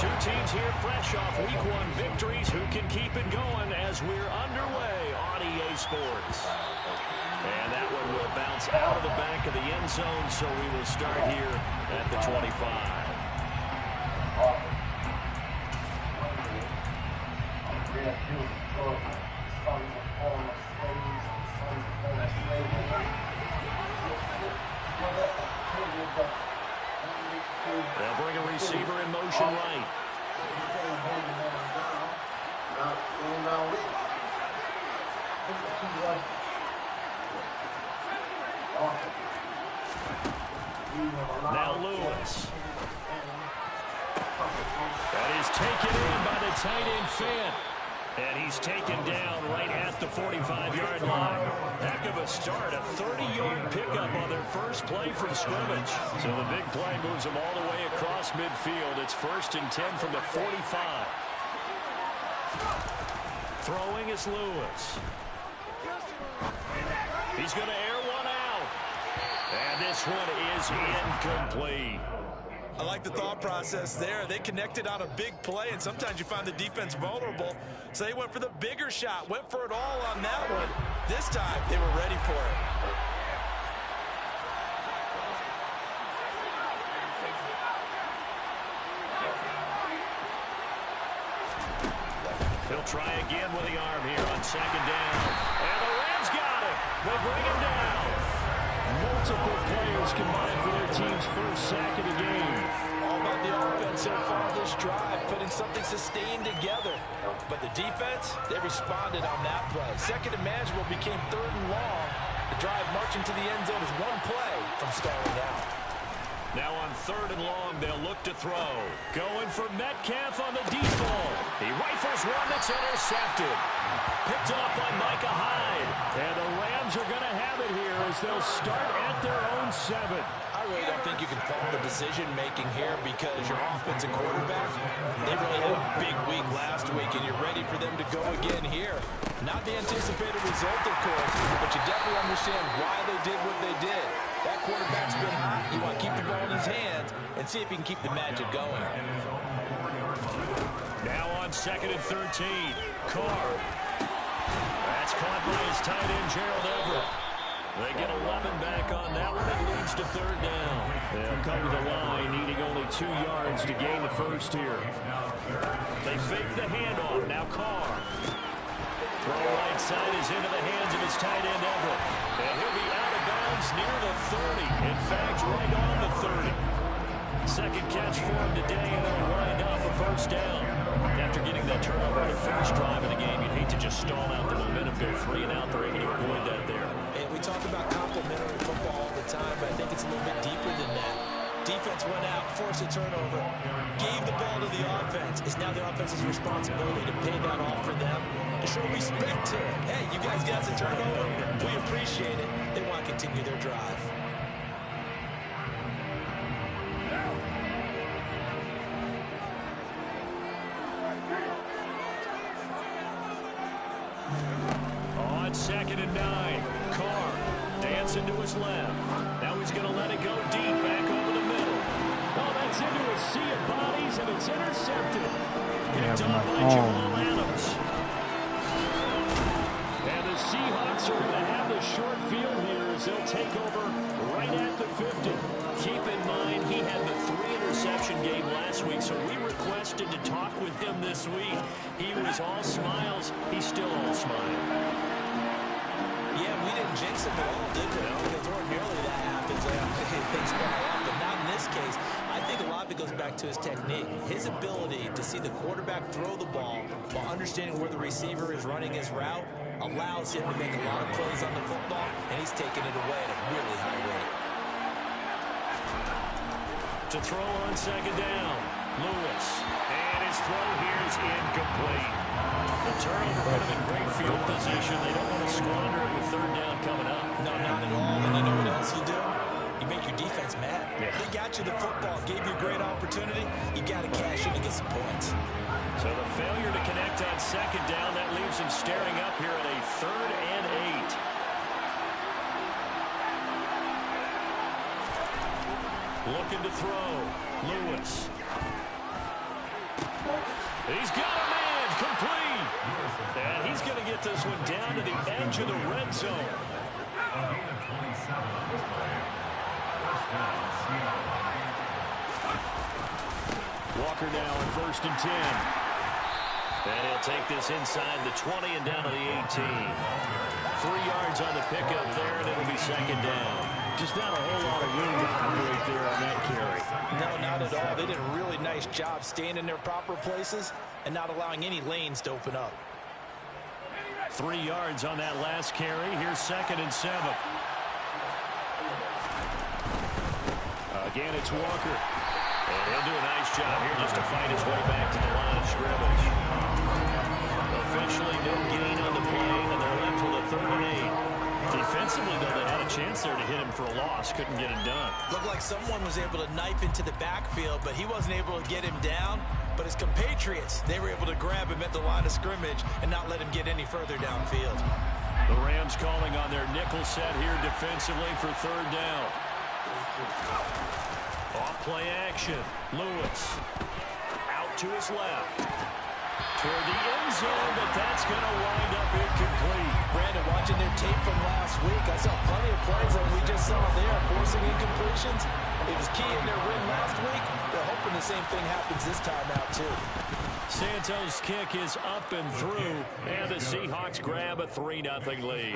Two teams here fresh off Week 1 victories. Who can keep it going as we're underway on EA Sports? And that one will bounce out of the back of the end zone, so we will start here at the 25. They'll bring a receiver in motion right. Now Lewis. That is taken in by the tight end Fant. And he's taken down right at the 45-yard line. Heck of a start, a 30-yard pickup on their first play from scrimmage. So the big play moves them all the way across midfield. It's 1st and 10 from the 45. Throwing is Lewis. He's going to air one out. And this one is incomplete. I like the thought process there. They connected on a big play, and sometimes you find the defense vulnerable. So they went for the bigger shot, went for it all on that one. This time, they were ready for it. He'll try again with the arm here on 2nd down. And the Rams got it. They bring him down. Multiple players combined for their team's first sack of the game. All about the offense so far this drive, putting something sustained together. But the defense, they responded on that play. 2nd and manageable became 3rd and long. The drive marching to the end zone is one play from starting out. Now on 3rd and long, they'll look to throw. Going for Metcalf on the deep ball. He rifles one that's intercepted. Picked off by Micah Hyde. And the Rams are going to have it here as they'll start at their own 7. I really don't think you can fault the decision-making here because your offensive quarterback, they really had a big week last week, and you're ready for them to go again here. Not the anticipated result, of course, but you definitely understand why they did what they did. That quarterback's been hot. You want to keep the ball in his hands and see if he can keep the magic going. Now on 2nd and 13, Carr. That's caught by his tight end, Gerald Everett. They get 11 back on that one. It leads to 3rd down. They'll come to the line, needing only 2 yards to gain the first here. They fake the handoff. Now Carr. Throw right side is into the hands of his tight end, Everett. And he'll be out of bounds near the 30. In fact, right on the 30. Second catch for him today, and they'll wind up a 1st down. After getting that turnover on the first drive of the game, you'd hate to just stall out the momentum, go 3 and out. They're able to avoid that there. And we talk about complementary football all the time, but I think it's a little bit deeper than that. Defense went out, forced a turnover, gave the ball to the offense. It's now the offense's responsibility to pay that off for them, to show respect to it. Hey, you guys got the turnover. We appreciate it. They want to continue their drive. On 2nd and 9, Carr dancing to his left. Now he's going to let it go deep, back over the middle. Oh, that's into a sea of bodies, and it's intercepted. Picked up by Jamal Adams. And the Seahawks are going to have the short field here as they'll take over right at the 50. Keep in mind, he had the 3-interception game last week, so we requested to talk with him this week. He was all smiles. He's still all smiles. Yeah, we didn't jinx him at all, did we? Because ordinarily that happens. Things fall out, but not in this case. I think a lot of it goes back to his technique. His ability to see the quarterback throw the ball while understanding where the receiver is running his route allows him to make a lot of plays on the football, and he's taking it away at a really high rate. To throw on 2nd down, Lewis. And his throw here is incomplete. The turnover put him in great field position. They don't want to squander it with 3rd down coming up. No, not at all. And you know what else you do? You make your defense mad. Yeah. They got you the football, gave you a great opportunity. You got to cash in to get some points. So the failure to connect on 2nd down, that leaves him staring up here at a 3rd and 8. Looking to throw. Lewis. He's got a man, complete. And he's going to get this one down to the edge of the red zone. Walker now on 1st and 10. And he'll take this inside the 20 and down to the 18. 3 yards on the pickup there, and it'll be 2nd down. Just not a whole lot of room to operate there on that carry. No, not at all. They did a really nice job staying in their proper places and not allowing any lanes to open up. 3 yards on that last carry. Here's 2nd and 7. Again, it's Walker. And he'll do a nice job here just to fight his way back to the line of scrimmage. Officially no gain on the play, and they're left with a 3rd and 8. Defensively, though, they had a chance there to hit him for a loss. Couldn't get it done. Looked like someone was able to knife into the backfield, but he wasn't able to get him down. But his compatriots, they were able to grab him at the line of scrimmage and not let him get any further downfield. The Rams calling on their nickel set here defensively for 3rd down. Off play action. Lewis out to his left. Toward the end zone, but that's going to wind up incomplete. Brandon, watching their tape from last week, I saw plenty of plays that we just saw there, forcing incompletions. It was key in their win last week. They're hoping the same thing happens this time out, too. Santos' kick is up and through, and the Seahawks grab a 3-0 lead.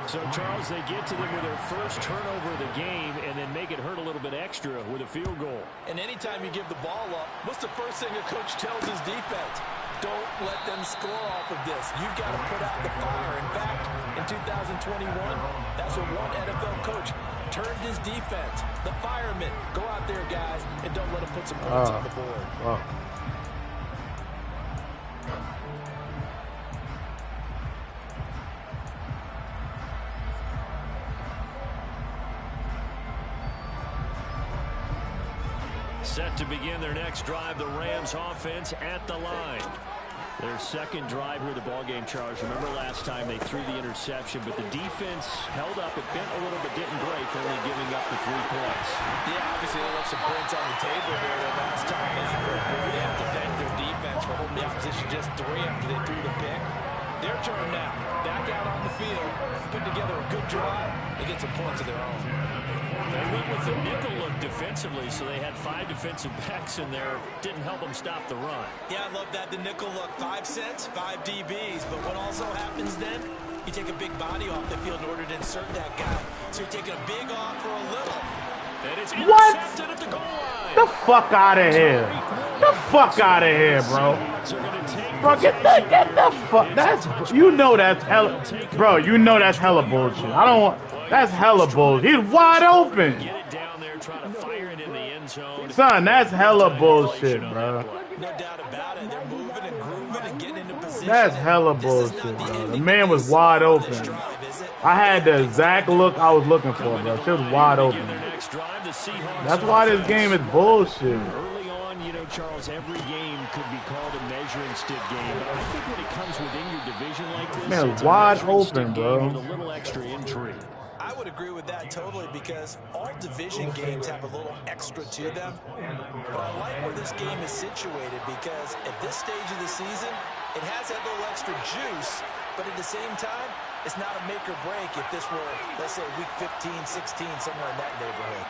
So, Charles, they get to them with their first turnover of the game and then make it hurt a little bit extra with a field goal. And anytime you give the ball up, what's the first thing a coach tells his defense? Don't let them score off of this. You've got to put out the fire. In fact, in 2021, that's what one NFL coach turned his defense. The firemen. Go out there, guys, and don't let them put some points on the board. Set to begin their next drive, the Rams offense at the line. Their second drive here of the ballgame, Charles. Remember last time they threw the interception, but the defense held up. It bent a little but didn't break, only giving up the 3 points. Yeah, obviously they left some points on the table there. The last time they have to thank their defense for holding the opposition just 3 after they threw the pick. Their turn now. Back out on the field, put together a good drive, and get some points of their own. They went with the nickel look defensively, so they had 5 defensive backs in there. Didn't help them stop the run. Yeah, I love that, the nickel look. 5 cents, 5 DBs. But what also happens then, you take a big body off the field in order to insert that guy. So you're taking a big off for a little. And it's intercepted at the goal line. The fuck out of here. The fuck out of here, bro. Bro, get the fuck. That's, you know that's hella, bro, you know that's hella bullshit. I don't want, that's hella bullshit. He's wide open. Get it down there, try to fire it in the end zone. Son, that's hella bullshit, bro. No doubt about it. They're moving and grooving and getting into position. That's hella bullshit, bro. The man was wide open. I had the exact look I was looking for, bro. Shit was wide open. That's why this game is bullshit. Early on, you know, Charles, every game could be called a measuring stick game. But I think when it comes within your division like this, man, it's wide a open, bro. With a little extra intrigue. I would agree with that totally because all division games have a little extra to them. But I like where this game is situated because at this stage of the season, it has that little extra juice, but at the same time, it's not a make or break if this were, let's say, week 15, 16, somewhere in that neighborhood.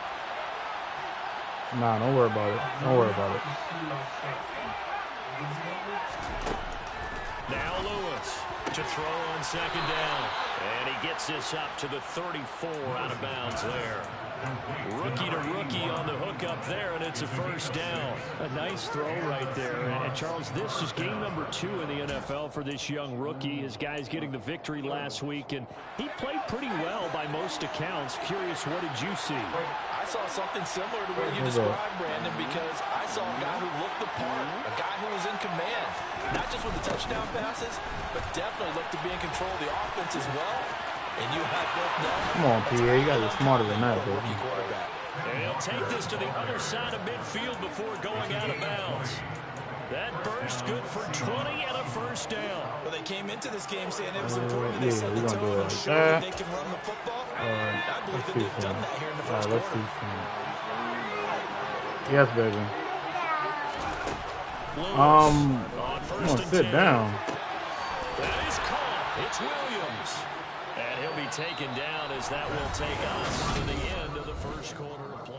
Nah, don't worry about it. Don't worry about it. Now Lewis to throw on 2nd down. And he gets this up to the 34 out of bounds there. Rookie to rookie on the hook up there, and it's a 1st down. A nice throw right there. And Charles, this is game number 2 in the NFL for this young rookie. His guys getting the victory last week, and he played pretty well by most accounts. Curious, what did you see? I saw something similar to what you described, Brandon, because I saw a guy who looked the part, a guy who was in command, not just with the touchdown passes, but definitely looked to be in control of the offense as well. And you have both now. Come on, PA, you guys are smarter than that, baby. And he'll take this to the other side of midfield before going out of bounds. That burst good for 20 and a 1st down. Well, they came into this game saying it was important. They set the tone and showed that they can run the football. I believe that they've done that here in the first quarter. Yes, baby. On I'm first gonna and sit 10. down. That is caught. It's Williams. And he'll be taken down as that will take us to the end of the first quarter of play.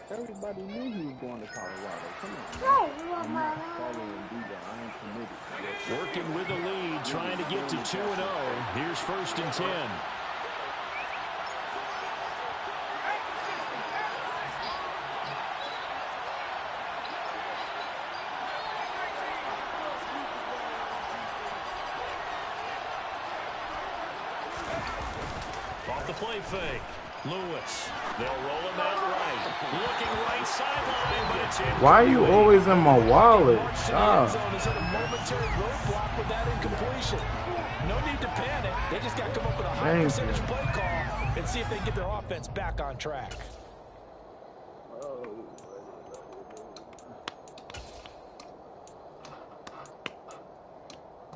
Everybody knew he was going to Colorado. Come on. I'm not following DJ. I ain't committed. Working with the lead, trying to get to 2-0. Here's first and 10. Off the play fake. Lewis. They'll roll him out right. Looking right sideline, but it's in. Why are you always in my wallet? Zone is at a momentary roadblock with that incompletion. No need to panic. They just got to come up with a high percentage play call and see if they can get their offense back on track.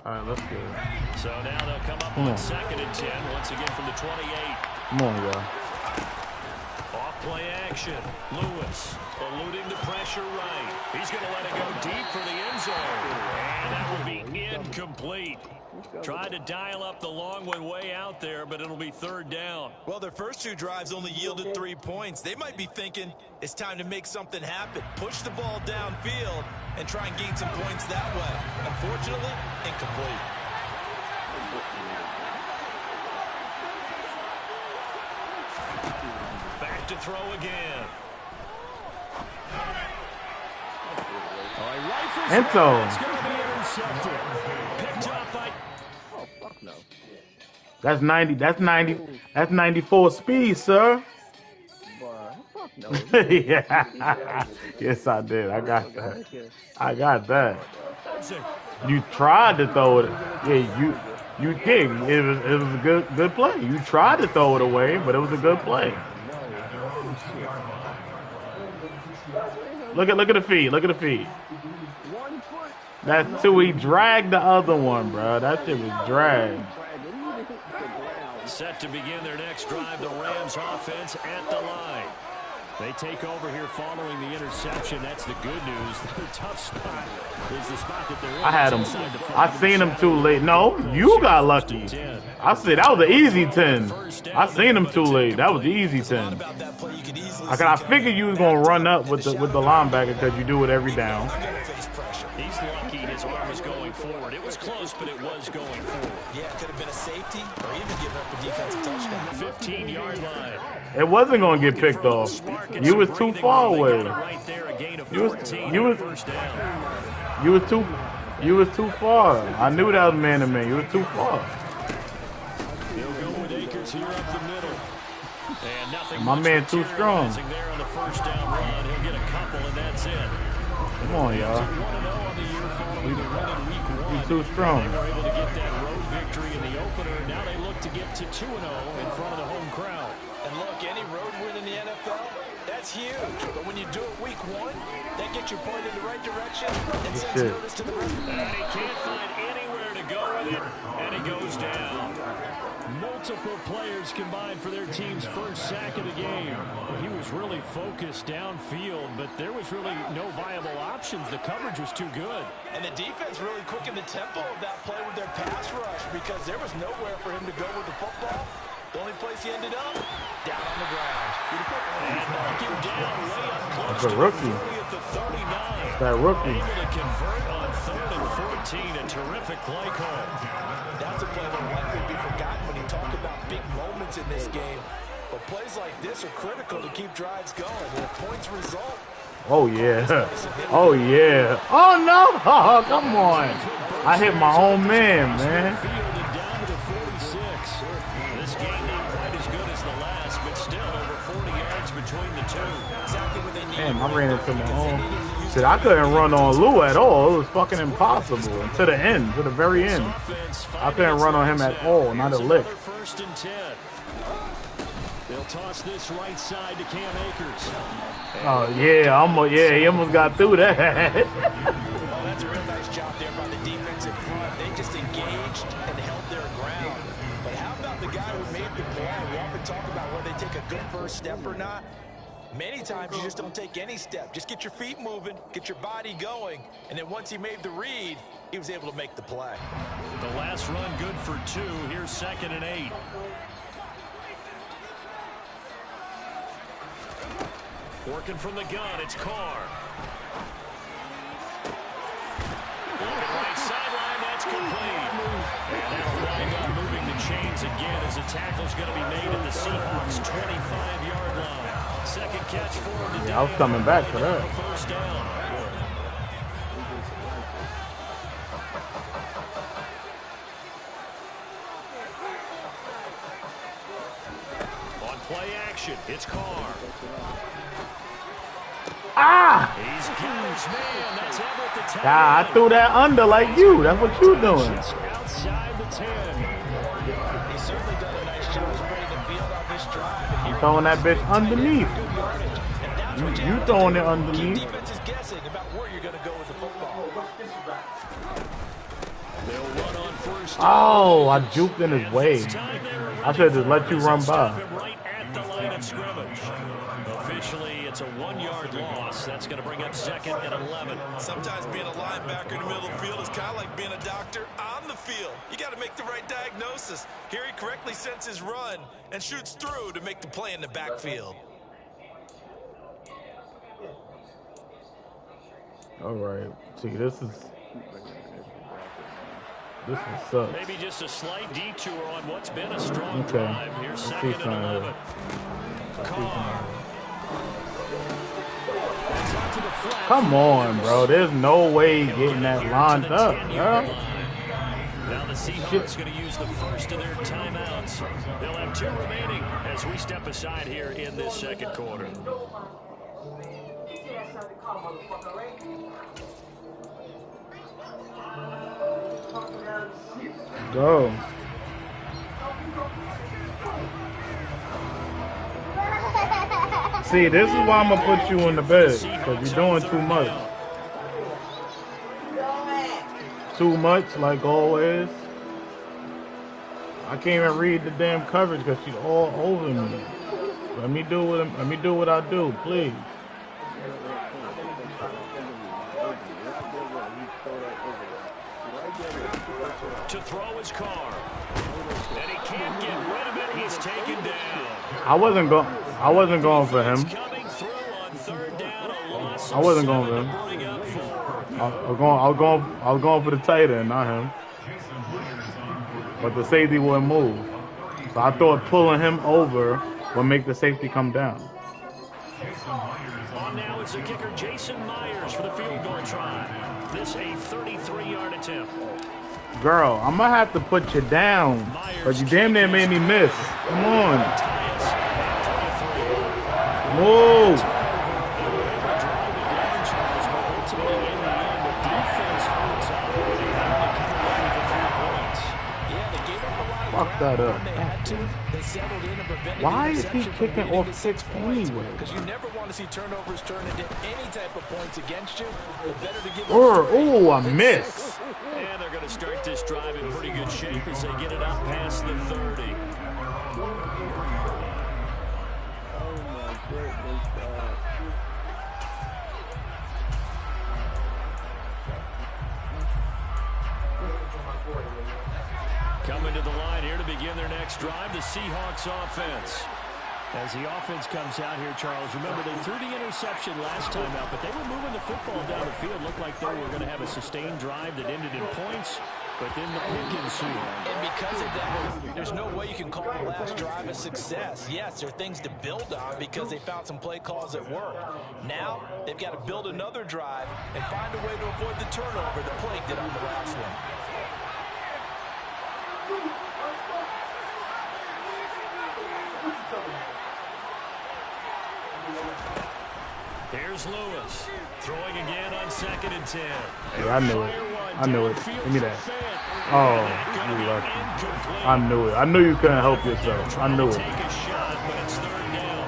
All right, let's go. So now they'll come up on second and 10 once again from the 28. Come on, y'all. Off play action. Lewis eluding the pressure right. He's going to let it go deep for the end zone. And that will be incomplete. Tried to dial up the long one way out there, but it'll be third down. Well, their first two drives only yielded 3 points. They might be thinking it's time to make something happen. Push the ball downfield and try and gain some points that way. Unfortunately, incomplete. Back to throw again. Ento. It's going to be intercepted. Picked up by... Oh, fuck no. That's 90. That's 90. That's 94 speed, sir. Boy, fuck no. Yeah. Yes, I did. I got that. I got that. You tried to throw it. Yeah, you did. It was a good play. You tried to throw it away, but it was a good play. Look at the feed. Look at the feed. That's two. He dragged the other one, bro. That shit was dragged. Set to begin their next drive, the Rams offense at the line. They take over here following the interception. That's the good news. Their tough spot is the spot that they're in. I had him. I seen him too late. No, you got lucky. I said that was an easy 10. I seen him too late. That was the easy 10. I figured you was gonna run up with the linebacker because you do it every down. He's lucky his arm was going forward. It was close, but it was going forward. Yeah, it could have been a safety or even giving up a defensive touchdown. 15-yard line. It wasn't gonna get picked off. You was too far away. You was too far. I knew that was man to man. You was too far. They'll go with Akers here up the middle. And nothing. My man too strong. There on the first down run. He'll get a couple, and that's it. Come on, y'all. We too strong. They were able to get that road victory in the opener. Now they look to get to 2-0 in front of the home crowd. And look, any road win in the NFL, that's huge. But when you do it week 1, that gets you pointed in the right direction and sends notice to the rest of the And he can't find anywhere to go with it, and he goes down. Multiple players combined for their team's first sack of the game. He was really focused downfield, but there was really no viable options. The coverage was too good. And the defense really quickened the tempo of that play with their pass rush because there was nowhere for him to go with the football. The only place he ended up, down on the ground. And knock him down way up close. That's a rookie. At the 39. That rookie. Able to convert on 3rd and 14. A terrific play call. That's a play that will likely be forgotten when you talk about big moments in this game. But plays like this are critical to keep drives going. And if points result. Oh, yeah. Oh, yeah. Oh, no. Oh, come on. I hit my own man, man. This game not quite as good as the last, but still over 40 yards between the two. Exactly what they need. Damn, I ran into my own. Shit, I couldn't run on Lou at all. It was fucking impossible. To the end, to the very end. I couldn't run on him at all, not a lick. First and 10. They'll toss this right side to Cam Akers. Oh, yeah, he almost got through that. Oh, that's a real nice job there by the defense in front. They just engaged and held their ground. But how about the guy who made the play often talk about whether they take a good first step or not. Many times you just don't take any step. Just get your feet moving, get your body going, and then once he made the read, he was able to make the play. The last run good for 2. Here's 2nd and 8. Working from the gun, it's Carr. Right sideline, that's complete. And that'll wind up moving the chains again as the tackle's going to be made at the Seahawks' 25-yard line. Second catch for him today. I was coming back for that. First down. On play action, it's Carr. Ah! He's got his man. That's Everett the tight Ah, I threw that under like you. That's what you doing. Outside the 10. He's certainly done a nice job spreading the field off this drive. You throwing that bitch underneath. You throwing it underneath. Defense is guessing about where you're going to go with the football. They'll run on first. Oh, I juked in his way. I should just let you run by. Right at the line of scrimmage. Officially, it's a 1-yard loss. That's going to bring up 2nd and 11. Sometimes being a linebacker in the middle of the field is kind of like being a doctor on the field. You got to make the right diagnosis. Here he correctly sends his run and shoots through to make the play in the backfield. All right. See, this one sucks. Maybe just a slight detour on what's been a strong Okay. drive. Here's 2nd and 11. Carr. Come on, bro. There's no way getting that lined up, bro. Now the Seahawks going to use the first of their timeouts. They'll have 2 remaining as we step aside here in this second quarter. Go. See, this is why I'm going to put you in the bed, because you're doing too much. Too much, like always. I can't even read the damn coverage because she's all over me. Let me do what I do, please. To throw his car. And he can't get rid of it. He's taken down. I wasn't going for him. Coming through on 3rd down, a loss. I wasn't going for him. I was going for the tight end, not him. But the safety wouldn't move. So I thought pulling him over would make the safety come down. On now is the kicker Jason Myers for the field goal try. This a 33-yard attempt. Girl, I'm going to have to put you down. But you damn near made me miss. Come on. Move. Fuck that up. Why is he kicking off 6 anyway? Because you never want to see turnovers turn into any type of points against you. Better to give Oh, I missed. And they're going to start this drive in pretty good shape as they get it up past the 30. Coming to the line here to begin their next drive, the Seahawks offense. As the offense comes out here, Charles, remember they threw the interception last time out, but they were moving the football down the field. Looked like they were going to have a sustained drive that ended in points, but then the pick ensued. And because of that, there's no way you can call the last drive a success. Yes, there are things to build on because they found some play calls that work. Now, they've got to build another drive and find a way to avoid the turnover the play did on the last one. Here's Lewis throwing again on 2nd and 10. Yeah, I knew it. I knew it. Give me that. Oh, you lucky. I knew it. I knew you couldn't help yourself. I knew it. Take a shot, but it's 3rd down.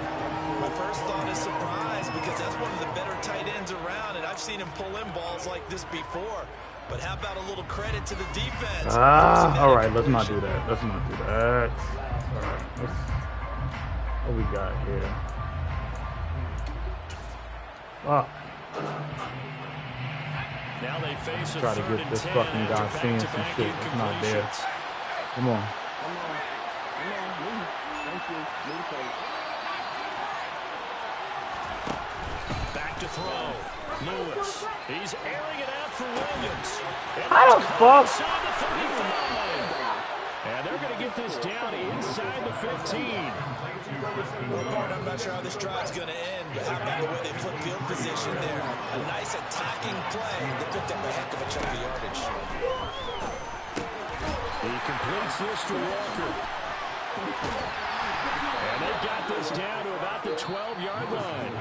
My first thought is surprise because that's one of the better tight ends around, and I've seen him pull in balls like this before. But how about a little credit to the defense? All right, let's not do that. Let's not do that. All right, What we got here? Ah. Now they face a Try to get this fucking guy seeing some shit. It's not there. Come on. Back to throw. Lewis. He's airing it out for Williams. How the fuck? And they're going to get this down inside the 15. I'm not sure how this drive's going to end, but how about the way they flip field position there? A nice attacking play. They picked up a heck of a chunk of yardage. He completes this to Walker. And they've got this down to about the 12-yard line.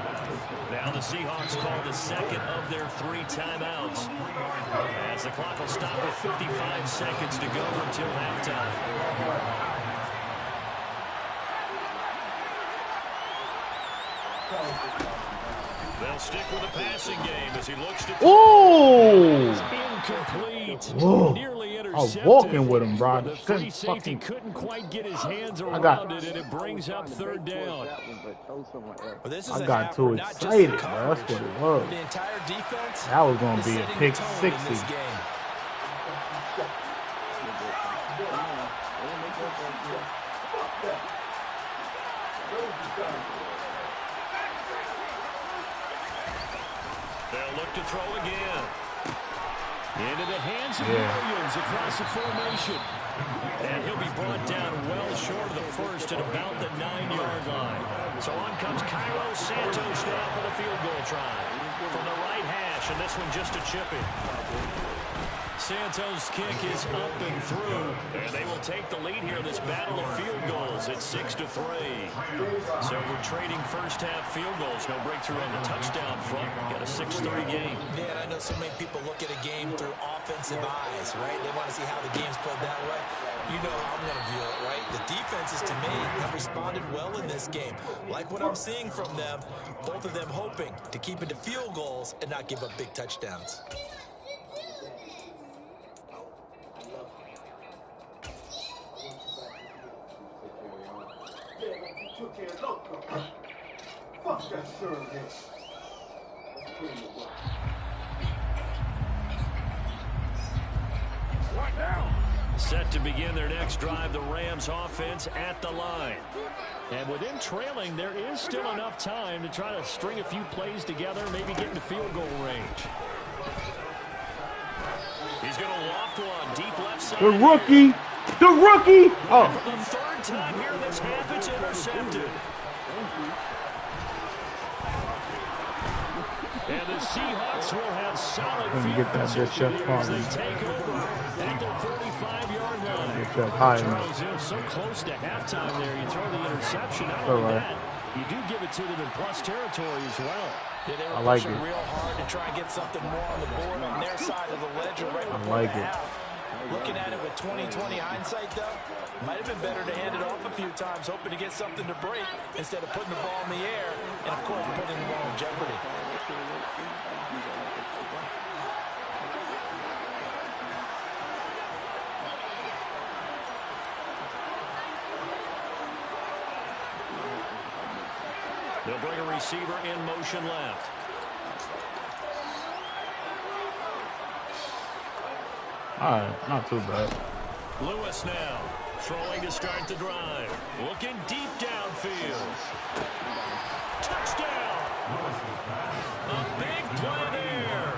Now the Seahawks call the second of their 3 timeouts, as the clock will stop with 55 seconds to go until halftime. They'll stick with the passing game as he looks to... Ooh! Incomplete. Whoa. Nearly I was intercepted. walking with him, bro. The free safety couldn't quite get his hands around it, and it brings up third down. I got too excited, bro. That's what it was. The entire defense, that was going to be a pick 60. They'll look to throw again. Into the hands of Williams across the formation. And he'll be brought down well short of the first at about the 9-yard line. So on comes Cairo Santos now for the field goal try. From the right hash, and this one just a chipping. Santos' kick is up and through, and they will take the lead here in this battle of field goals at 6-3. So we're trading first-half field goals. No breakthrough on the touchdown front. Got a 6-3 game. Yeah, and I know so many people look at a game through offensive eyes, right? They want to see how the game's played that way. You know how I'm going to view it, right? The defenses, to me, have responded well in this game. Like what I'm seeing from them, both of them hoping to keep it to field goals and not give up big touchdowns. Fuck that surrogate. What now? Set to begin their next drive, the Rams offense at the line. And with them trailing, there is still enough time to try to string a few plays together, maybe get into field goal range. He's going to loft one deep left side. The rookie! The rookie! Oh. For the third time here this half, it's intercepted. And the Seahawks will have solid field position as they take over at the 45-yard line. Charles, so close to halftime there. You throw the interception. Not only that, you do give it to them in plus territory as well. Yeah, they were pushing real hard to try and get something more on the board on their side of the ledger right before the half. Looking at it with 20/20 hindsight, though, might have been better to hand it off a few times, hoping to get something to break instead of putting the ball in the air and, of course, putting the ball in jeopardy. They'll bring a receiver in motion left. All right, not too bad. Lewis now throwing to start the drive. Looking deep downfield. Touchdown! A big play there.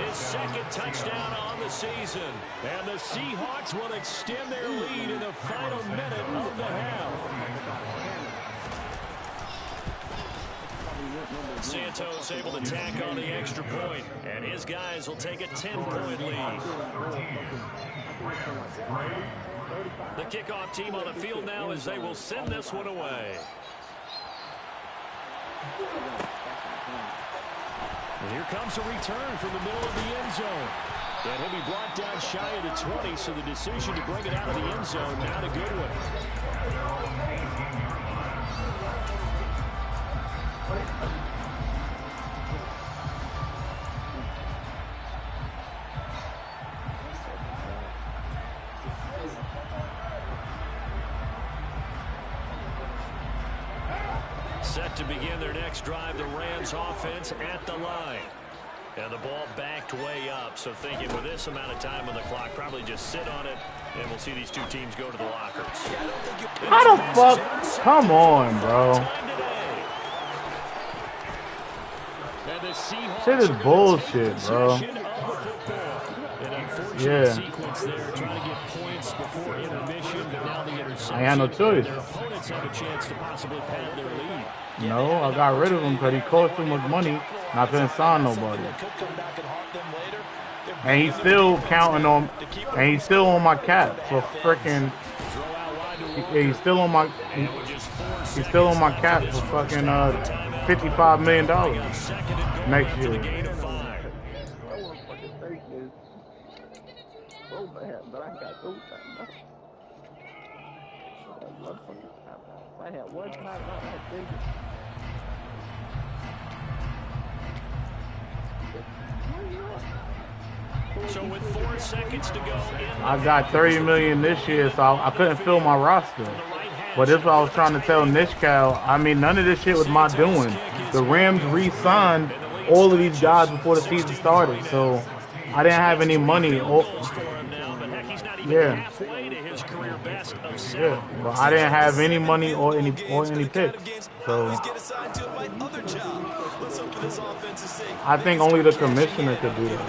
His second touchdown on the season. And the Seahawks will extend their lead in the final minute of the half. Santos able to tack on the extra point, and his guys will take a 10-point lead. The kickoff team on the field now as they will send this one away. And here comes a return from the middle of the end zone. And he'll be brought down shy of the 20, so the decision to bring it out of the end zone, not a good one. Set to begin their next drive, the Rams offense at the line. And the ball backed way up, so thinking with this amount of time on the clock, probably just sit on it, and we'll see these two teams go to the lockers. How the fuck? Come on, bro. Shit is bullshit, bro. Yeah. I had no choice. No, I got rid of him because he cost too much money and I couldn't sign nobody. And he's still counting on, and he's still on my cap for freaking. He's still on my. He's still on my cap for fucking $55 million next year. I had one time I had So with 4 seconds to go, I got $30 million this year, so I couldn't fill my roster. But this is what I was trying to tell Nish Cal. I mean, none of this shit was my doing. The Rams re-signed all of these guys before the season started, so I didn't have any money. Yeah, but I didn't have any money or any picks. So I think only the commissioner could do that.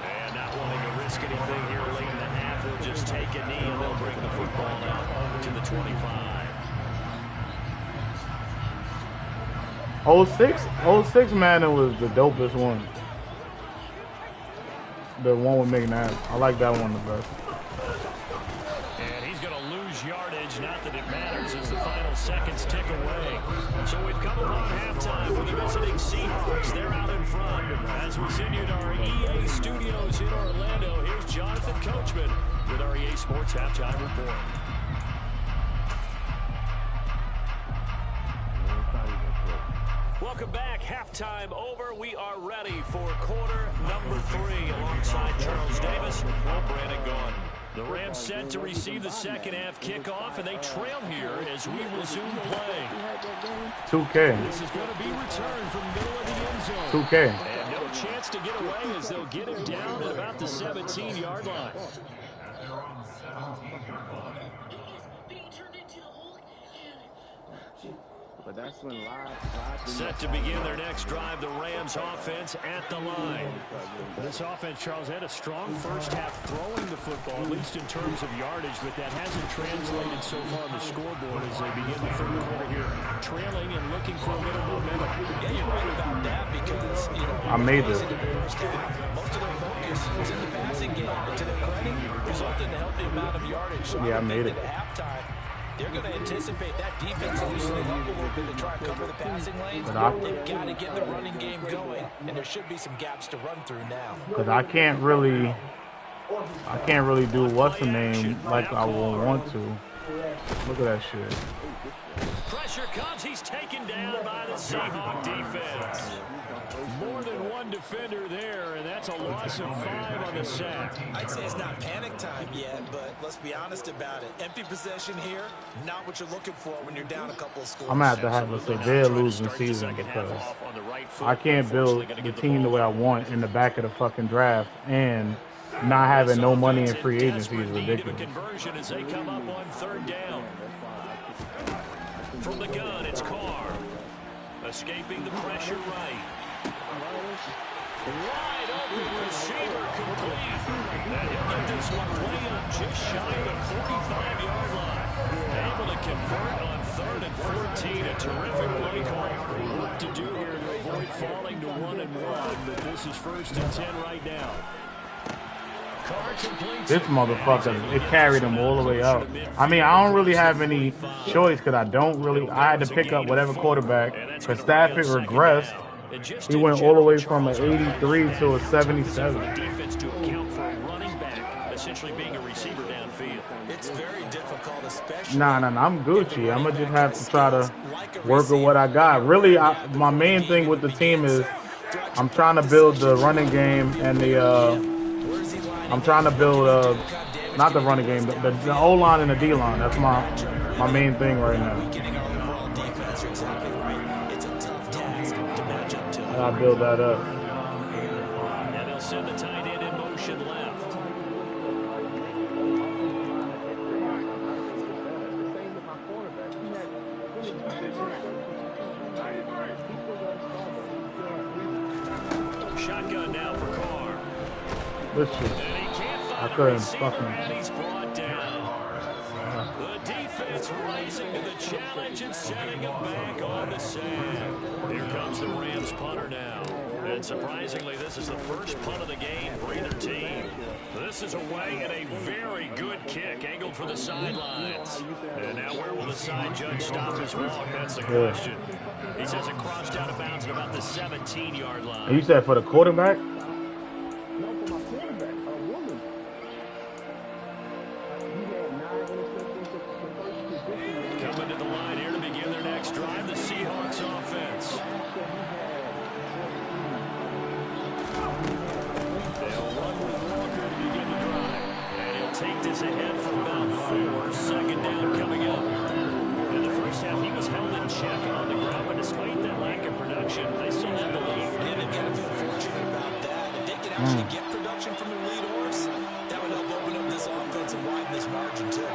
And not wanting to risk anything here late in the half, they'll just take a knee and they'll bring the football out to the 25. 06 Madden was the dopest one. The one with McNabb. I like that one the best. And he's going to lose yardage. Not that it matters as the final seconds tick away. So we've come upon halftime with the visiting Seahawks. They're out in front. As we send you to our EA studios in Orlando, here's Jonathan Coachman with our EA Sports Halftime Report. Welcome back. Halftime over. We are ready for quarter number 3 alongside Charles Davis. I'm Brandon Gaudin. The Rams set to receive the second half kickoff, and they trail here as we resume play. 2K. This is going to be returned from the middle of the end zone. 2K. And no chance to get away as they'll get him down at about the 17-yard line. But that's when live set to begin their next drive, the Rams offense at the line. This offense, Charles, had a strong first half throwing the football, at least in terms of yardage, but that hasn't translated so far on the scoreboard as they begin the third quarter here, trailing and looking for a little momentum. Yeah, you're right about that because, you know, I made it. Most of their focus was in the passing game, but to their credit, resulted in a healthy amount of yardage. So yeah, I made it. at halftime, they're going to anticipate that defense loosening up a little bit to try and cover the passing lanes. They've got to get the running game going, and there should be some gaps to run through now. Because I can't really do what's the name like I will want to. Look at that shit. Pressure comes. He's taken down by the Seahawk defense. More than one defender there, and that's a loss of 5 on the sack. I'd say it's not panic time yet, but let's be honest about it. Empty possession here, not what you're looking for when you're down a couple of scores. I'm going to have a severe losing season because I can't build the team the way I want in the back of the fucking draft and not having no money in free agency is ridiculous. Conversion as they come up on third down. From the gun, it's Carr. Escaping the pressure right. Wide open receiver complete. And he'll get this one way up just shy of the 45-yard line. Able to convert on 3rd and 14. A terrific play call. What to do here to avoid falling to 1-1. But this is 1st and 10 right now. This motherfucker, it carried him all the way out. I mean, I don't really have any choice because I had to pick up whatever quarterback. Because Stafford regressed. He went all the way from an 83 to a 77. Defense to account for a running back essentially being a receiver downfield. It's very difficult, especially. Nah, I'm Gucci. I'm going to just have to try to work with what I got. Really, my main thing with the team is I'm trying to build the running game and I'm trying to build, not the running game, the O-line and the D-line. That's my main thing right now. exactly right. It's a tough task to match up to. I gotta build that up. And they'll send the tight end in motion left. Shotgun now for Carr. Listen, I couldn't fucking. He's brought down. The defense rising to the challenge and setting him back on the sand. Here comes the Rams punter now. And surprisingly, this is the first punt of the game for either team. This is away and a very good kick angled for the sidelines. And now where will the side judge stop his walk? That's the question. He says it crossed out of bounds at about the 17-yard line. You said for the quarterback? Coming to the line here to begin their next drive, the Seahawks offense. They'll run with Walker to begin the drive. And he'll take this ahead for about 4. Second down coming up. In the first half, he was held in check on the ground, but despite that lack of production, they still have the lead. And they've got to feel fortunate about that. If they can actually get production from their lead horse, that would help open up this offense and widen this margin, too.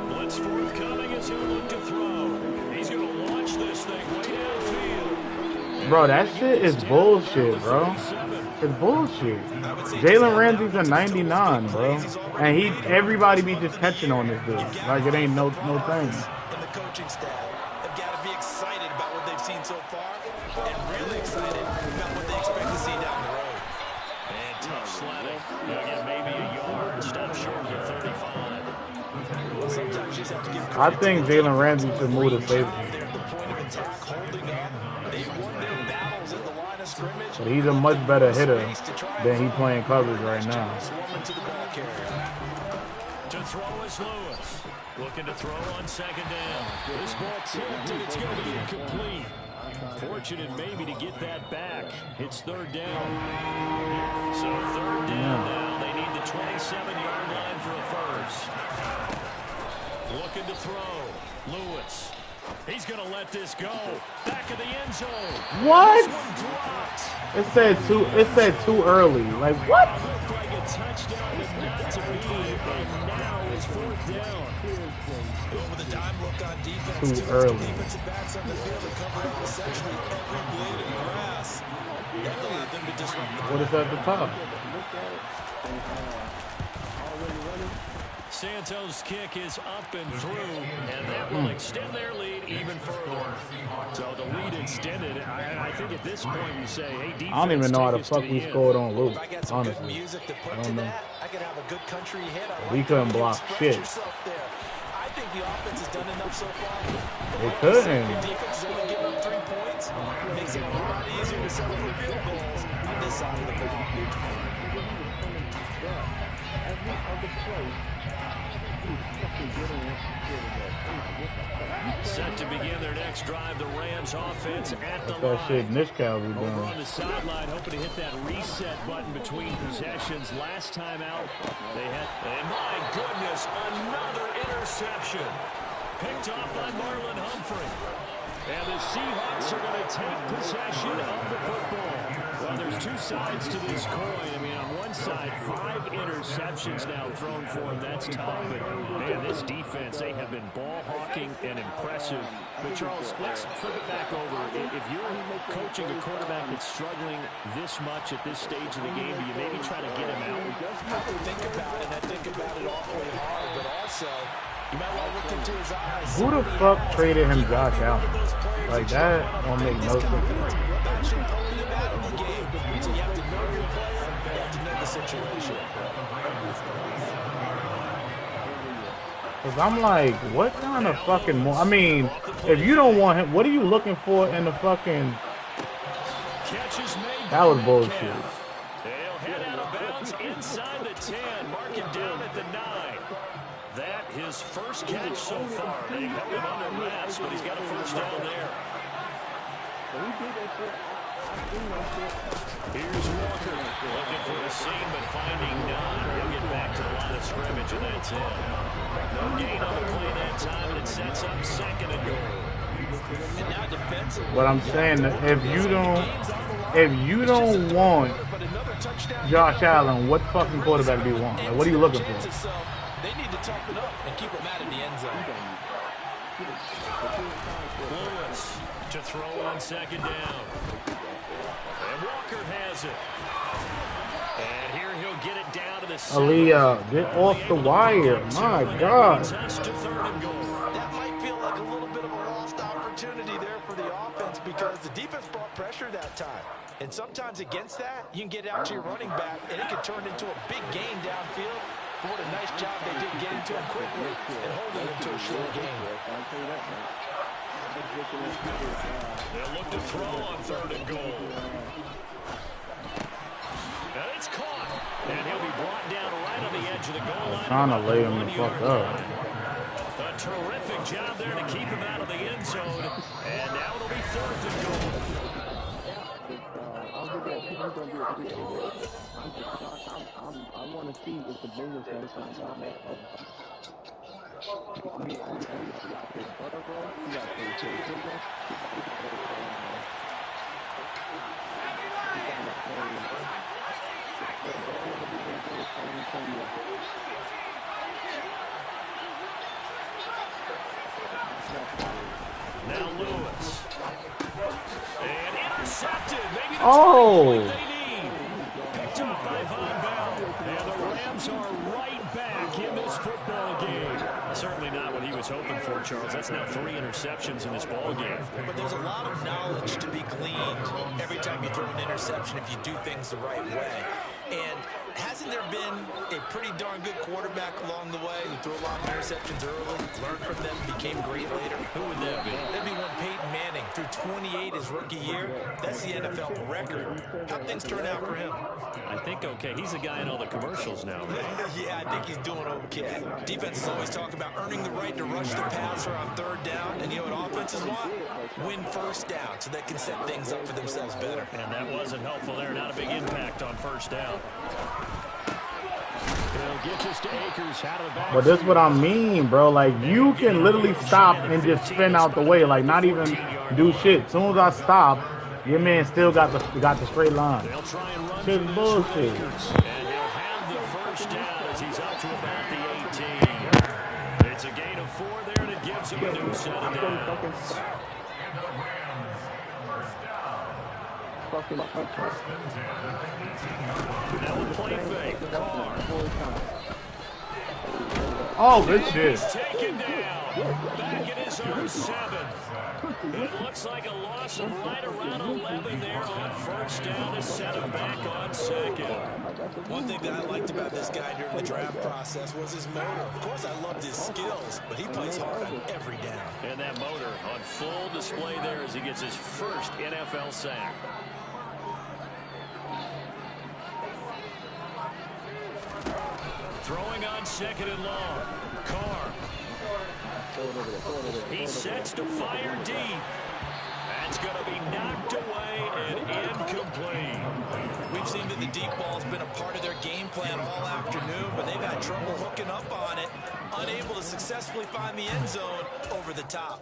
Blitz forthcoming as he'll look to throw. He's going to launch this thing way downfield. Bro, that shit is bullshit, bro. It's bullshit. Jalen Ramsey's a 99, bro. And everybody be just catching on this dude. Like it ain't no thing. And the coaching staff have got to be excited about what they've seen so far and really excited about what they expect to see down the road. And tough sledding. Again, maybe a yard. Stop short of the 35. Well, sometimes you just have to give I think Jalen Ramsey should move to safety. They're the point of attack, holding up. They've won their battles at the line of scrimmage. But he's a much better hitter than he playing coverage right now. Swarming to the ball carrier. To throw is Lewis. Looking to throw on second down. This ball tipped and it's going to be incomplete. Fortunate maybe to get that back. It's third down. So third down now. They need the 27-yard line for a first. Looking to throw. Lewis. He's going to let this go. Back of the end zone. What? This one dropped. It said too early. Like what? Looked like a touchdown, but not to be. And now it's fourth down. Going with a dime look on defense. Too early. Defensive backs on the field and cover up essentially every blade of grass. That allowed them to disrupt the What is at the top? Santos' kick is up and through, and that will extend their lead even further. So the lead extended. I think at this point you say, hey, defense, I don't even know how the take us fuck to we the end. scored on Luke. If I got some good Honestly, music to I put to don't know. that, I could have a good country hit. I We like couldn't the way you block express shit. yourself there. I think the offense has done enough so far. They The couldn't. defense has only given up 3 points. Makes it a lot easier to settle for field goals on this side of the ball. Set to begin their next drive, the Rams offense at the That shit line. Nish Calvary Over doing. on the sideline, hoping to hit that reset button between possessions. Last time out, they had, and my goodness, another interception. Picked off by Marlon Humphrey. And the Seahawks are going to take possession of the football. Well, there's 2 sides to this coin. I mean, on one side, 5 interceptions now thrown for him. That's tough. But, man, this defense, they have been ball hawking and impressive. But, Charles, let's flip it back over. If you're coaching a quarterback that's struggling this much at this stage of the game, do you maybe try to get him out? I think about it. I think about it awfully hard, but also you might want to look into his eyes. Who the fuck traded him Josh Allen? Like that don't make no sense. Actually pulling him out of the game. So you have to know your player. You have to know the situation. Cause I'm like, what kind of fucking more? I mean, if you don't want him, what are you looking for in the fucking? That was bullshit. They'll head out of bounds inside the 10. Mark him down at the 9. That his first catch so far. They held him under wraps, but he's got a first down there. Here's Walker looking for a seam, but finding none. He'll get back to the line of scrimmage, and that's it. No gain on the play that time, and it sets up second and goal. And now defensively, But I'm saying that if you don't want Josh Allen, what fucking quarterback do you want? Like, what are you looking for? They need to toughen up and keep him out of the end zone. Lewis to throw on second down. And Walker has it. And here he'll get it down to the Aaliyah, get off the wire. My God. That might feel like a little bit of a lost opportunity there for the offense because the defense brought pressure that time. And sometimes against that, you can get out to your running back, and it could turn into a big gain downfield. But what a nice job they did getting to him quickly and holding him to a short gain. They'll look to throw on third and goal. And it's caught. And he'll be brought down right on the edge of the goal line. Trying to lay him the fuck up. A terrific job there to keep him out of the end zone. And now it'll be fourth and goal. I want to see if the Bengals have something on that. Now Lewis. And intercepted. Maybe the Oh. they need. Picked up by Von Bell. And the Rams are right back in this football game. Certainly not what he was hoping for, Charles. That's now 3 interceptions in this ball game. But there's a lot of knowledge to be gleaned every time you throw an interception if you do things the right way. And hasn't there been a pretty darn good quarterback along the way who threw a lot of interceptions early, learned from them, became great later? Who would that be? That'd be one Peyton Manning threw 28 his rookie year. That's the NFL record. How'd things turn out for him? I think okay. He's the guy in all the commercials now, right? Yeah, I think he's doing okay. Defenses always talk about earning the right to rush the passer on third down. And you know what offenses want? Win first down so they can set things up for themselves better. And that wasn't helpful there. Not a big impact on first down. He'll get this to Akers out of the back. But this is what I mean, bro. Like, you can literally stop and just spin out the way. Like, not even do shit. As soon as I stop, your man still got the straight line. They'll try and run Shit bullshit. And he'll have the first down as he's up to about the 18. It's a gain of 4 there, and it gives him a new set of downs. Now we'll play fake. Carr. Oh, good shit. He's taken down. Back in his own 7. It looks like a loss of right around 11 there on first down to set him back on second. One thing that I liked about this guy during the draft process was his motor. Of course, I loved his skills, but he plays hard on every down. And that motor on full display there as he gets his first NFL sack. Throwing on second and long. Carr. He sets to fire deep. That's going to be knocked away and incomplete. We've seen that the deep ball's been a part of their game plan all afternoon, but they've had trouble hooking up on it, unable to successfully find the end zone over the top.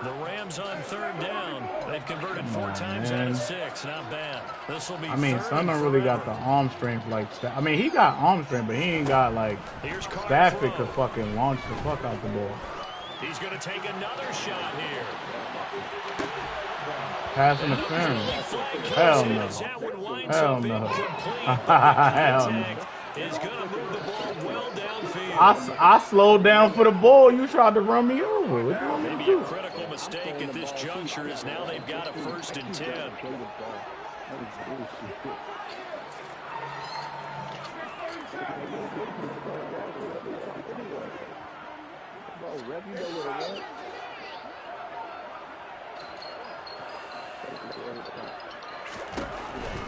The Rams on third down. They've converted 4 times out of 6. Not bad. This will be. I mean, Son don't really got the arm strength like. I mean, he got arm strength, but he ain't got like Stafford could fucking launch the fuck out the ball. He's going to take another shot here. Pass interference. Hell no. Hell no. Hell no. Is going to move the ball well downfield. I slowed down for the ball. You tried to run me over. What do you want me to Maybe do? a critical mistake at this juncture is now they've got a 1st and 10.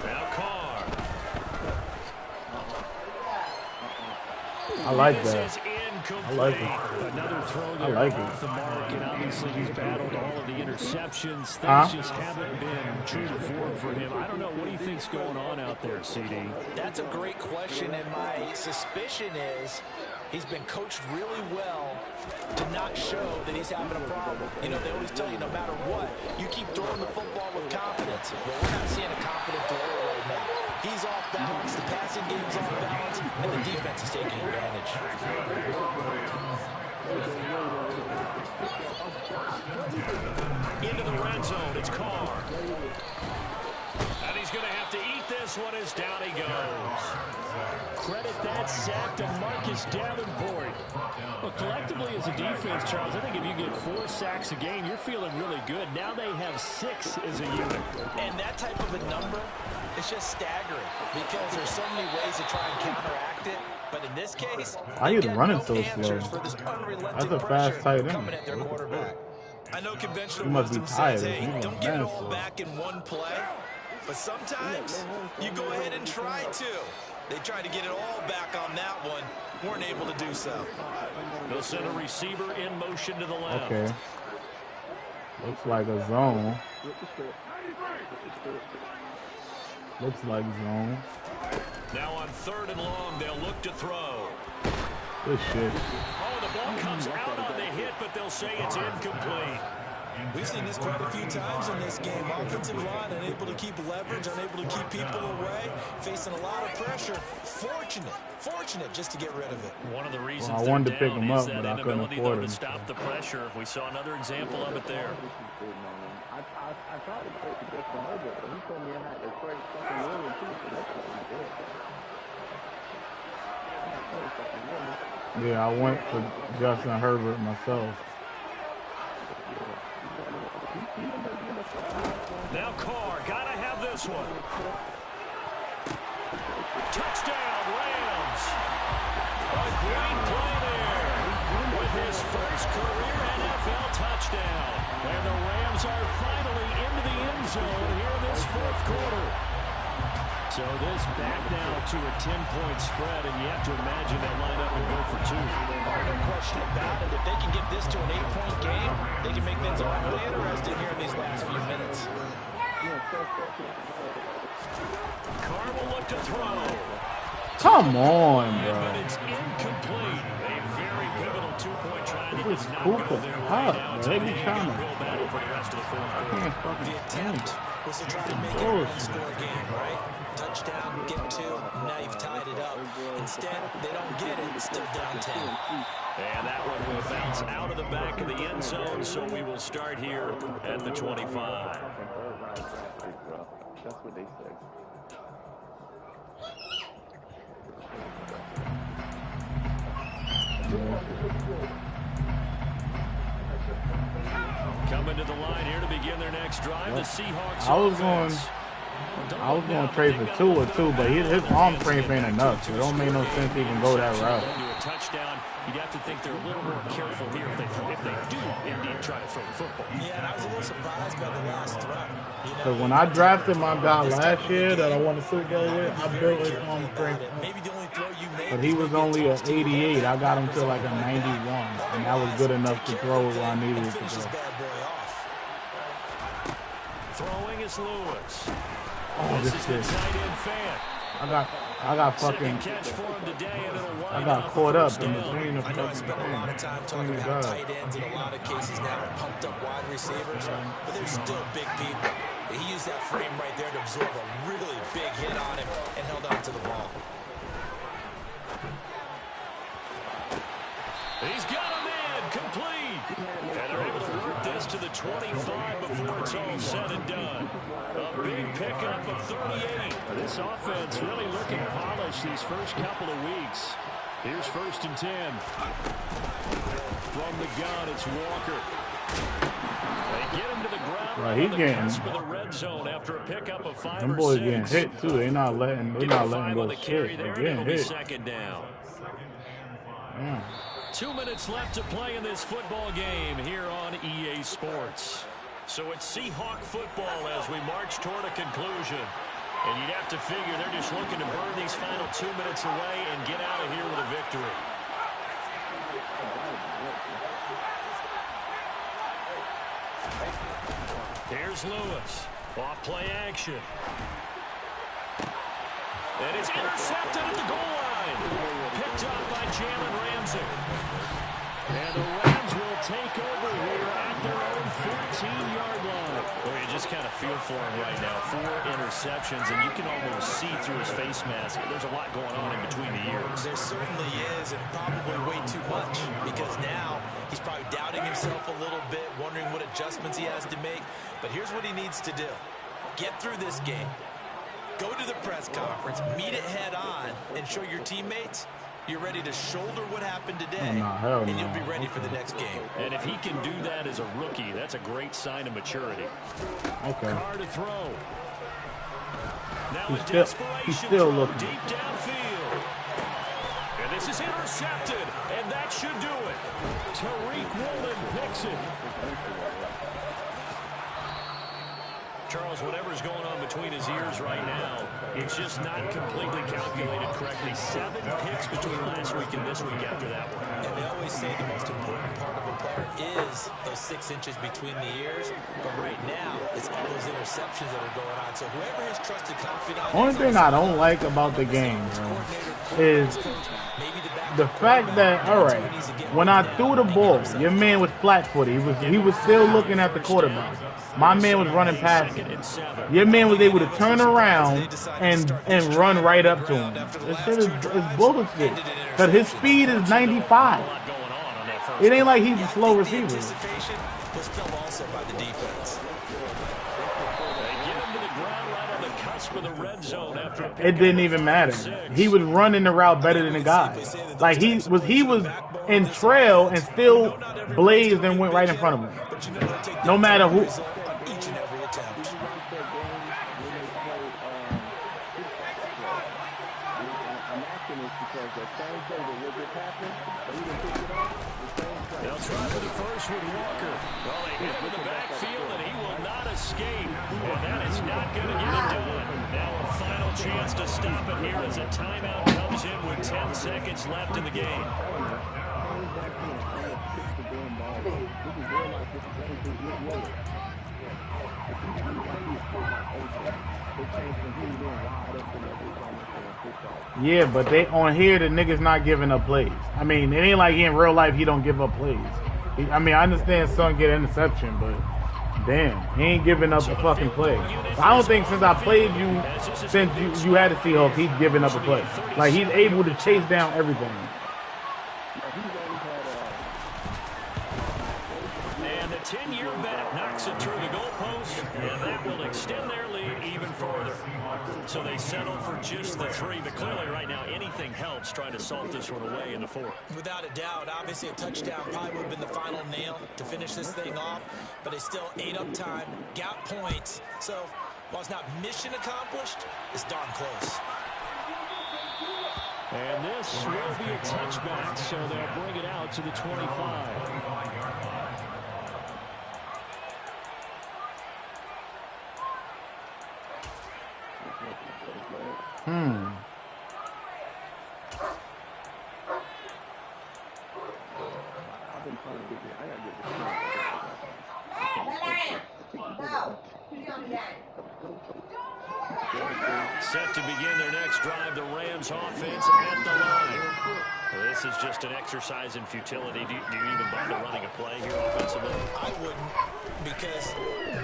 Now Carr. I like that. This is incomplete. I like it. Another throw there I like off it. the mark, and obviously he's battled all of the interceptions. Things just haven't been true to form for him. I don't know. What do you think's going on out there, CD? That's a great question, and my suspicion is he's been coached really well to not show that he's having a problem. You know, they always tell you no matter what, you keep throwing the football with confidence. Well, we're not seeing a confident thrower right now. He's off balance, the passing game's off balance, and the defense is taking advantage. Into the red zone, it's Carr. And he's going to have to eat this one as down he goes. Credit that sack to Marcus Davenport. Well, collectively as a defense, Charles, I think if you get 4 sacks a game, you're feeling really good. Now they have 6 as a unit. And that type of a number is just staggering because there's so many ways to try and counteract it. But in this case, why are you running no so slow? That's a fast tight end. coming at their quarterback. I know conventional You must be wisdom tired. says, hey, You don't get it all massive. back in one play. But sometimes you go ahead and try to. They tried to get it all back on that one. Weren't able to do so. They'll send a receiver in motion to the left. Okay. Looks like a zone. Looks like zone. Now on 3rd and long, they'll look to throw. Good shit. Oh, the ball comes out on the hit, but they'll say it's incomplete. We've seen this quite a few times in this game. Offensive line unable to keep leverage, unable to keep people away, facing a lot of pressure. Fortunate just to get rid of it. One of the reasons I wanted to pick down him is up, that but I couldn't inability, afford though, him. to stop the pressure. We saw another example of it there. I tried to trade to Justin Herbert, but he told me I had to trade fucking Williams too, so that's what I did. Yeah, I went for Justin Herbert myself. Now Carr, gotta have this one. Touchdown, Rams. A great play there with his first career NFL touchdown. And the Rams are finally into the end zone here in this 4th quarter. So this back now to a 10-point spread, and you have to imagine they'll line up and go for 2. No question about it. If they can get this to an 8-point game, they can make things a lot really interesting here in these last few minutes. Carr will look to throw. Come on, But bro. it's incomplete. A very pivotal 2-point try. It This does is not cool go for their way tough, now. man. It's They going be to be trying an to- uphill battle for the rest of the 4th I quarter. can't fucking The attempt was to try to make it a one-score game, right? Touchdown, get 2, now you've tied it up. Instead, they don't get it, still down 10. And that one will bounce out of the back of the end zone, so we will start here at the 25. That's what they say. Coming to the line here to begin their next drive, the Seahawks. I was going to trade for Tua too, but his arm strength ain't enough. So it don't make no sense to even go that route. A touchdown. You'd have to think they're a little more careful here if they do indeed try to throw the football. Yeah, and I was a little surprised by the last throw. You know, Because when I drafted my guy last year that I won the Super Bowl with, I built his arm strength up. maybe the only throw you made. But he was only an 88. I got him to like a 91. And that was good enough to throw it where I needed it to Finish this go. bad boy off. Throwing is Lewis. Oh, This this is the shit. tight end fan. I got fucking, Second catch for him today, and it'll I wind got up caught up first in down. between the I know I fucking spent a lot of time talking thing. about tight ends in a lot of cases now, pumped up wide receivers, but they're still big people. He used that frame right there to absorb a really big hit on him and held on to the ball. He's got a man complete. And they're able to work this to the 25 before it's all said and done. A big pickup of 38. This offense really looking polished these first couple of weeks. Here's 1st and 10. From the gun, it's Walker. They get him to the ground Right, he's on the getting- cusp of the red zone after a pickup of 5 Them or boys 6. getting hit too. They're not letting Get 5 go on the carry shit. there, They're and it'll getting be hit. 2nd down. Yeah. 2 minutes left to play in this football game here on EA Sports. So it's Seahawk football as we march toward a conclusion. And you'd have to figure they're just looking to burn these final 2 minutes away and get out of here with a victory. Here's Lewis. Off play action. And it's intercepted at the goal line. Picked up by Jalen Ramsey. And the Rams will take over here at their own 14-yard line. Well, you just kind of feel for him right now. 4 interceptions, and you can almost see through his face mask. There's a lot going on in between the ears. There certainly is, and probably way too much, because now he's probably doubting himself a little bit, wondering what adjustments he has to make. But here's what he needs to do. Get through this game. Go to the press conference, meet it head on, and show your teammates you're ready to shoulder what happened today, and you'll be ready for the next game. And if he can do that as a rookie, that's a great sign of maturity. Okay. Carr to throw. Now He's still looking deep downfield. And this is intercepted, and that should do it. Tariq Woolen picks it. Charles, whatever's going on between his ears right now, it's just not completely calculated correctly. 7 picks between last week and this week after that one. And they always say the most important part of a player is those 6 inches between the ears. But right now, it's all those interceptions that are going on. So whoever his trusted confidant. Only thing I don't like about the game, bro, is the fact that, all right, when I threw the ball, your man was flat-footed. He was still looking at the quarterback. My man was running past him. Your man was able to turn around and run right up to him. This shit is bullshit. Because his speed is 95. It ain't like he's a slow receiver. It didn't even matter. He was running the route better than the guy. Like he was in trail and still blazed and went right in front of him. No matter who. They'll try for the first with Walker. Well, they hit with the backfield, and he will not escape. And that is not going to get it done. Now a final chance to stop it here as a timeout comes in with 10 seconds left in the game. Yeah, but they on here, the niggas not giving up plays. I mean, it ain't like in real life he don't give up plays. I mean, I understand Son get an interception, but damn, he ain't giving up a fucking play. I don't think since I played you, since you had the Seahawks, he's giving up a play. Like, he's able to chase down everything. And the 10-year vet knocks it through the goalpost, and that will extend their lead even further. So they settle for just the 3, but clearly right now anything helps trying to salt this one away in the 4th. Without a doubt, obviously a touchdown probably would have been the final nail to finish this thing off, but it's still ate up time, got points. So while it's not mission accomplished, it's darn close. And this will be a touchback, so they'll bring it out to the 25. Set to begin their next drive, the Rams offense at the line. This is just an exercise in futility. Do you even bother running a play here offensively? I wouldn't, because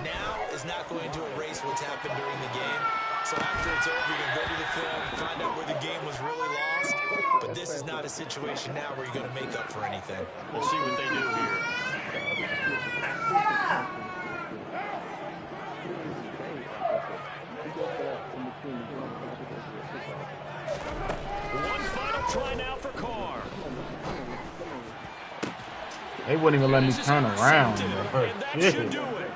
now is not going to erase what's happened during the game. So after it's over, you can go to the film, find out where the game was really lost. But this is not a situation now where you're going to make up for anything. We'll see what they do here. One final try now for Carr. They wouldn't even let me turn around. And that should do it.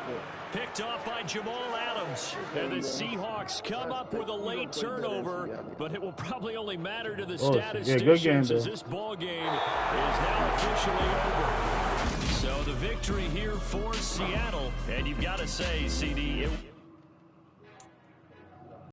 Picked off by Jamal Adams. And the Seahawks come up with a late turnover, but it will probably only matter to the statisticians as this ball game is now officially over. So the victory here for Seattle, and you've got to say, CD,